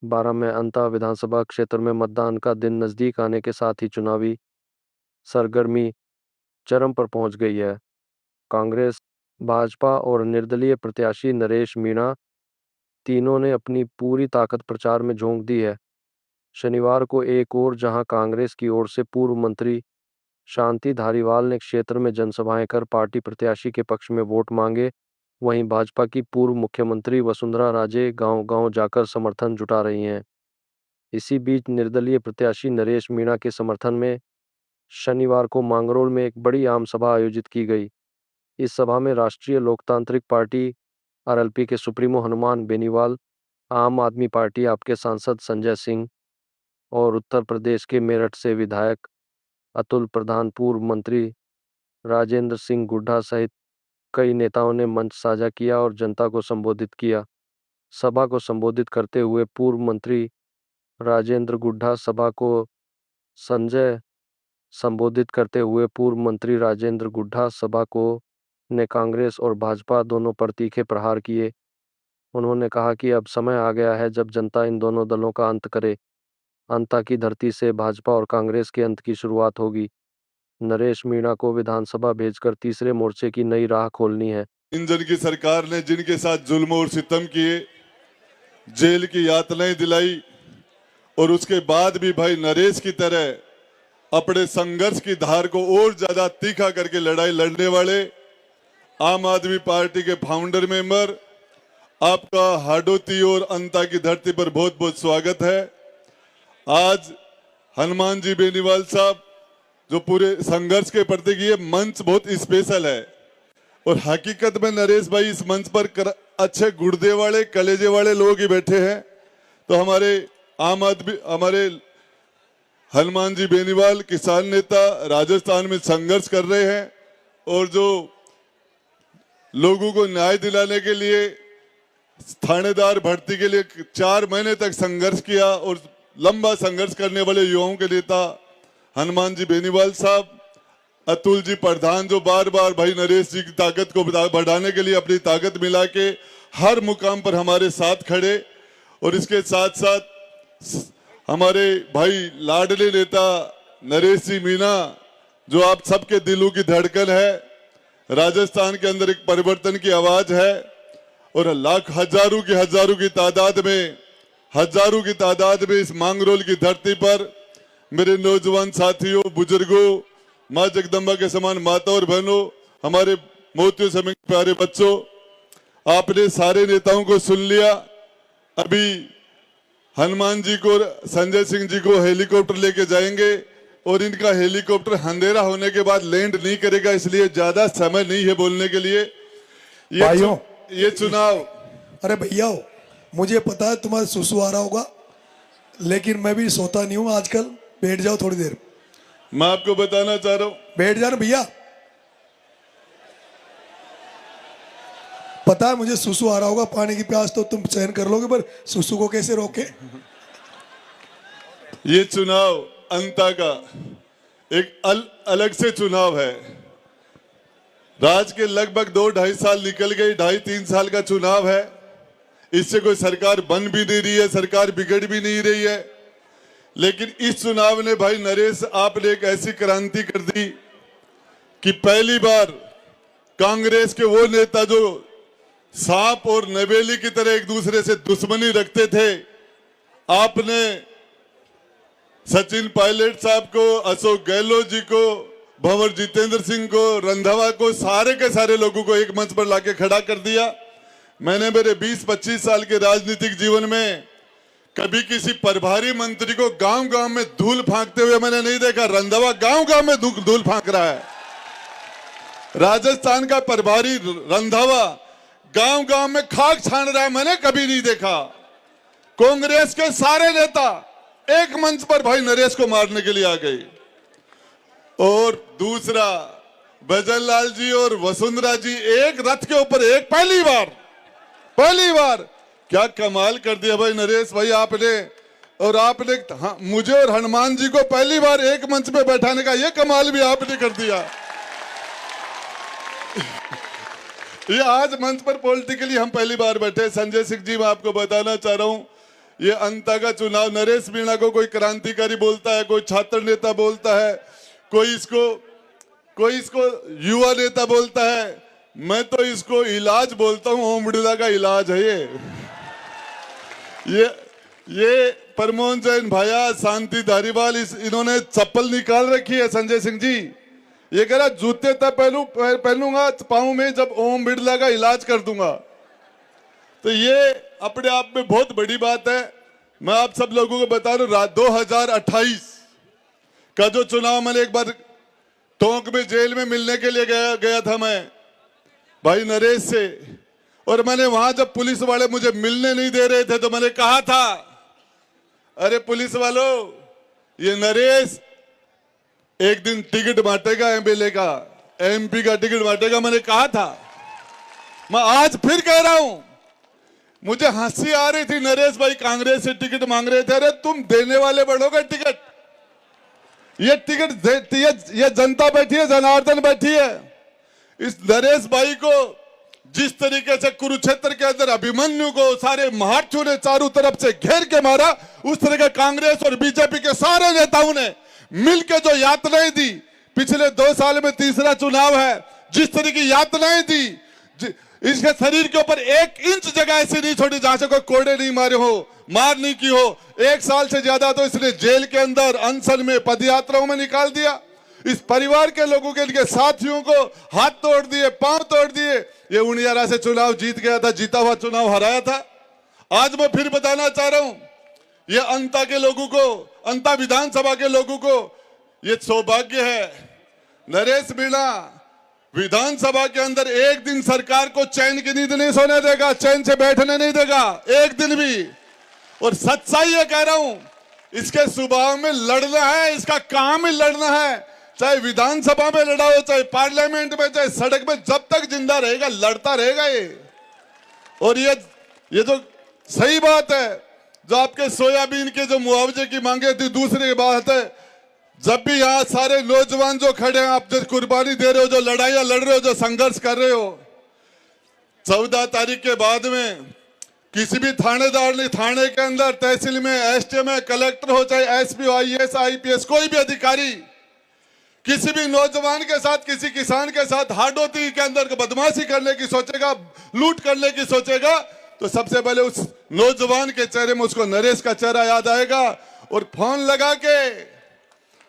12 में अंता विधानसभा क्षेत्र में मतदान का दिन नजदीक आने के साथ ही चुनावी सरगर्मी चरम पर पहुंच गई है। कांग्रेस, भाजपा और निर्दलीय प्रत्याशी नरेश मीणा तीनों ने अपनी पूरी ताकत प्रचार में झोंक दी है। शनिवार को एक ओर जहां कांग्रेस की ओर से पूर्व मंत्री शांति धारीवाल ने क्षेत्र में जनसभाएं कर पार्टी प्रत्याशी के पक्ष में वोट मांगे, वहीं भाजपा की पूर्व मुख्यमंत्री वसुंधरा राजे गांव-गांव जाकर समर्थन जुटा रही हैं। इसी बीच निर्दलीय प्रत्याशी नरेश मीणा के समर्थन में शनिवार को मांगरोल में एक बड़ी आम सभा आयोजित की गई। इस सभा में राष्ट्रीय लोकतांत्रिक पार्टी आरएलपी के सुप्रीमो हनुमान बेनीवाल, आम आदमी पार्टी आपके सांसद संजय सिंह और उत्तर प्रदेश के मेरठ से विधायक अतुल प्रधान, पूर्व मंत्री राजेंद्र सिंह गुड्डा सहित कई नेताओं ने मंच साझा किया और जनता को संबोधित किया। सभा को संबोधित करते हुए पूर्व मंत्री राजेंद्र गुड्डा सभा को संजय संबोधित करते हुए पूर्व मंत्री राजेंद्र गुड्डा सभा को ने कांग्रेस और भाजपा दोनों पर तीखे प्रहार किए। उन्होंने कहा कि अब समय आ गया है जब जनता इन दोनों दलों का अंत करे। अंता की धरती से भाजपा और कांग्रेस के अंत की शुरुआत होगी। नरेश मीणा को विधानसभा भेजकर तीसरे मोर्चे की नई राह खोलनी है। इंजन की सरकार ने जिनके साथ जुल्म और सितम किए, जेल की यातनाएं दिलाई और उसके बाद भी भाई नरेश की तरह अपने संघर्ष की धार को और ज्यादा तीखा करके लड़ाई लड़ने वाले आम आदमी पार्टी के फाउंडर मेंबर, आपका हाडोती और अंता की धरती पर बहुत बहुत स्वागत है। आज हनुमान जी बेनीवाल साहब जो पूरे संघर्ष के प्रतीक, ये मंच बहुत स्पेशल है और हकीकत में नरेश भाई इस मंच पर अच्छे गुर्दे वाले कलेजे वाले लोग ही बैठे हैं। तो हमारे आम आदमी, हमारे हनुमान जी बेनीवाल किसान नेता राजस्थान में संघर्ष कर रहे हैं और जो लोगों को न्याय दिलाने के लिए थानेदार भर्ती के लिए 4 महीने तक संघर्ष किया और लंबा संघर्ष करने वाले युवाओं के नेता हनुमान जी बेनीवाल साहब, अतुल जी प्रधान जो बार बार भाई नरेश जी की ताकत को बढ़ाने के लिए अपनी ताकत मिला के हर मुकाम पर हमारे साथ खड़े, और इसके साथ साथ हमारे भाई लाडले नेता नरेश जी मीणा जो आप सबके दिलों की धड़कन है, राजस्थान के अंदर एक परिवर्तन की आवाज है और हजारों की तादाद में इस मांगरोल की धरती पर मेरे नौजवान साथियों, बुजुर्गों, माँ जगदम्बा के समान माता और बहनों, हमारे मोतियों समेत प्यारे बच्चों, आपने सारे नेताओं को सुन लिया। अभी हनुमान जी को, संजय सिंह जी को हेलीकॉप्टर लेके जाएंगे और इनका हेलीकॉप्टर अंधेरा होने के बाद लैंड नहीं करेगा, इसलिए ज्यादा समय नहीं है बोलने के लिए। ये चुनाव, अरे भैया मुझे पता है तुम्हारा सुसु आ रहा होगा, लेकिन मैं भी सोता नहीं हूँ आजकल। बैठ जाओ थोड़ी देर। मैं आपको बताना चाह रहा हूं, बैठ जाओ भैया। पता है मुझे सुसु आ रहा होगा, पानी की प्यास तो तुम सहन कर लोगे, पर सुसु को कैसे रोके। ये चुनाव अंता का एक अलग से चुनाव है। राज के लगभग 2-2.5 साल निकल गए, 2.5-3 साल का चुनाव है। इससे कोई सरकार बन भी नहीं रही है, सरकार बिगड़ भी नहीं रही है, लेकिन इस चुनाव ने भाई नरेश आपने एक ऐसी क्रांति कर दी कि पहली बार कांग्रेस के वो नेता जो सांप और नवेली की तरह एक दूसरे से दुश्मनी रखते थे, आपने सचिन पायलट साहब को, अशोक गहलोत जी को, भंवर जितेंद्र सिंह को, रंधावा को, सारे के सारे लोगों को एक मंच पर लाके खड़ा कर दिया। मैंने मेरे 20-25 साल के राजनीतिक जीवन में कभी किसी प्रभारी मंत्री को गांव-गांव में धूल फांकते हुए मैंने नहीं देखा। रंधावा गांव-गांव में धूल फांक रहा है। राजस्थान का प्रभारी रंधावा गांव-गांव में खाक छान रहा है, मैंने कभी नहीं देखा। कांग्रेस के सारे नेता एक मंच पर भाई नरेश को मारने के लिए आ गए। और दूसरा, भजनलाल जी और वसुंधरा जी एक रथ के ऊपर एक, पहली बार क्या कमाल कर दिया भाई नरेश भाई आपने। और आपने मुझे और हनुमान जी को पहली बार एक मंच पे बैठाने का ये कमाल भी आपने कर दिया। ये आज मंच पर पॉलिटिकली हम पहली बार बैठे। संजय सिंह जी, मैं आपको बताना चाह रहा हूं, ये अंता का चुनाव, नरेश मीणा को कोई क्रांतिकारी बोलता है, कोई छात्र नेता बोलता है, कोई इसको युवा नेता बोलता है, मैं तो इसको इलाज बोलता हूं। ओम बिड़ला का इलाज है ये परमोहन जैन भाया, शांति धारीवाल, इन्होंने चप्पल निकाल रखी है संजय सिंह जी। ये कह रहा जूते तब पहनूंगा पाऊं में जब ओम बिड़ला का इलाज कर दूंगा। तो ये अपने आप में बहुत बड़ी बात है। मैं आप सब लोगों को बता रहा हूं, 2028 का जो चुनाव, मैंने एक बार टोंक में जेल में मिलने के लिए गया था मैं भाई नरेश से, और मैंने वहां जब पुलिस वाले मुझे मिलने नहीं दे रहे थे तो मैंने कहा था, अरे पुलिस वालों, ये नरेश एक दिन टिकट बांटेगा एमएलए का, एमपी का टिकट बांटेगा। मैंने कहा था, मैं आज फिर कह रहा हूं। मुझे हंसी आ रही थी, नरेश भाई कांग्रेस से टिकट मांग रहे थे। अरे तुम देने वाले बढ़ोगे टिकट, ये टिकट ये जनता बैठी है, जनार्दन बैठी है। इस नरेश भाई को जिस तरीके से कुरुक्षेत्र के अंदर अभिमन्यु को सारे महारथियों ने चारों तरफ से घेर के मारा, उस तरह के कांग्रेस और बीजेपी के सारे नेताओं ने मिलकर जो यातनाएं दी, पिछले 2 साल में तीसरा चुनाव है, जिस तरह की यातनाएं दी, इसके शरीर के ऊपर 1 इंच जगह ऐसी नहीं छोड़ी जहां से कोई कोड़े नहीं मारे हो, मार नहीं की हो। 1 साल से ज्यादा तो इसने जेल के अंदर अनशन में, पदयात्राओं में निकाल दिया। इस परिवार के लोगों के लिए साथियों को हाथ तोड़ दिए, पांव तोड़ दिए। ये उनियारा से चुनाव जीत गया था, जीता हुआ चुनाव हराया था। आज मैं फिर बताना चाह रहा हूं, ये अंता के लोगों को, अंता विधानसभा के लोगों को ये सौभाग्य है, नरेश मीणा विधानसभा के अंदर एक दिन सरकार को चैन की नींद नहीं सोने देगा, चैन से बैठने नहीं देगा एक दिन भी। और सच्चाई ये कह रहा हूं, इसके स्वभाव में लड़ना है, इसका काम ही लड़ना है। चाहे विधानसभा में लड़ा हो, चाहे पार्लियामेंट में, चाहे सड़क में, जब तक जिंदा रहेगा लड़ता रहेगा ये। और ये जो सही बात है, जो आपके सोयाबीन के जो मुआवजे की मांगे थी, दूसरी बात है, जब भी यहाँ सारे नौजवान जो खड़े हैं, आप जो कुर्बानी दे रहे हो, जो लड़ाइयां लड़ रहे हो, जो संघर्ष कर रहे हो, 14 तारीख के बाद में किसी भी थानेदार ने, थाने के अंदर, तहसील में, एसटीएम में, कलेक्टर हो, चाहे एसपी हो, आईएएस, आईपीएस, कोई भी अधिकारी किसी भी नौजवान के साथ, किसी किसान के साथ हाडोती के अंदर बदमाशी करने की सोचेगा, लूट करने की सोचेगा, तो सबसे पहले उस नौजवान के चेहरे में उसको नरेश का चेहरा याद आएगा। और फोन लगा के,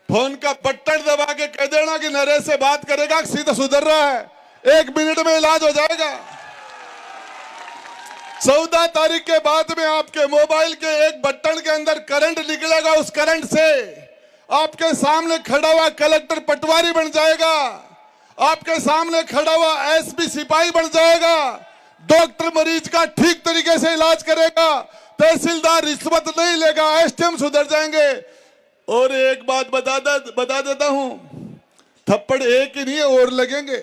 फोन का बटन दबा के कह देना कि नरेश से बात करेगा, सीधा सुधर रहा है, 1 मिनट में इलाज हो जाएगा। 14 तारीख के बाद में आपके मोबाइल के एक बटन के अंदर करंट निकलेगा, उस करंट से आपके सामने खड़ा हुआ कलेक्टर पटवारी बन जाएगा, आपके सामने खड़ा हुआ एसपी सिपाही बन जाएगा, डॉक्टर मरीज का ठीक तरीके से इलाज करेगा, तहसीलदार रिश्वत नहीं लेगा, एसटीएम सुधर जाएंगे। और एक बात बता देता हूं, थप्पड़ एक ही नहीं है, और लगेंगे,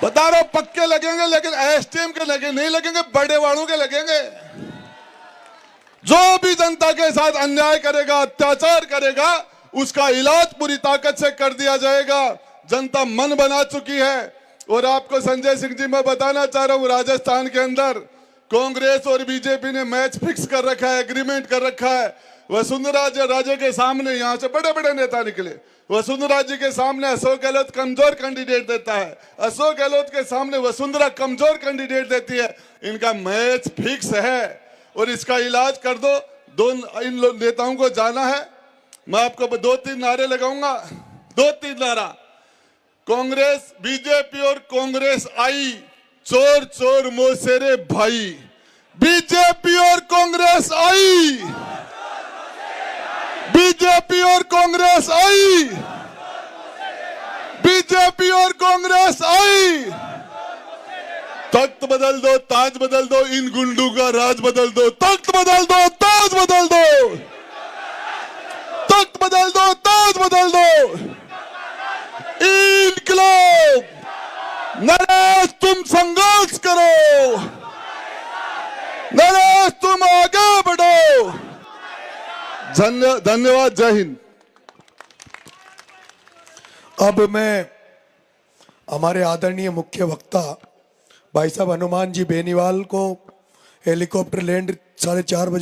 बता रहा हूं, पक्के लगेंगे, लेकिन एसटीएम के लगे नहीं लगेंगे, बड़े वालों के लगेंगे। जो भी जनता के साथ अन्याय करेगा, अत्याचार करेगा, उसका इलाज पूरी ताकत से कर दिया जाएगा। जनता मन बना चुकी है। और आपको संजय सिंह जी मैं बताना चाह रहा हूं, राजस्थान के अंदर कांग्रेस और बीजेपी ने मैच फिक्स कर रखा है, एग्रीमेंट कर रखा है। वसुंधरा राजे के सामने यहाँ से बड़े बड़े नेता निकले, वसुंधरा जी के सामने अशोक गहलोत कमजोर कैंडिडेट देता है, अशोक गहलोत के सामने वसुंधरा कमजोर कैंडिडेट देती है। इनका मैच फिक्स है और इसका इलाज कर दो। इन नेताओं को जाना है। मैं आपको 2-3 नारे लगाऊंगा, 2-3 नारा। कांग्रेस, बीजेपी और कांग्रेस आई, चोर चोर मोसेरे भाई। बीजेपी और कांग्रेस आई, बीजेपी और कांग्रेस आई, बीजेपी और कांग्रेस आई। तख्त बदल दो, ताज बदल दो, इन गुंडू का राज बदल दो। तख्त बदल दो, ताज बदल दो, तख्त बदल दो, ताज बदल दो। इनकलाब, नरेश तुम संघर्ष करो, नरेश तुम आगे बढ़ो। धन्यवाद, जय हिंद। अब मैं हमारे आदरणीय मुख्य वक्ता भाई साहब हनुमान जी बेनीवाल को हेलीकॉप्टर लैंड 4:30 बजे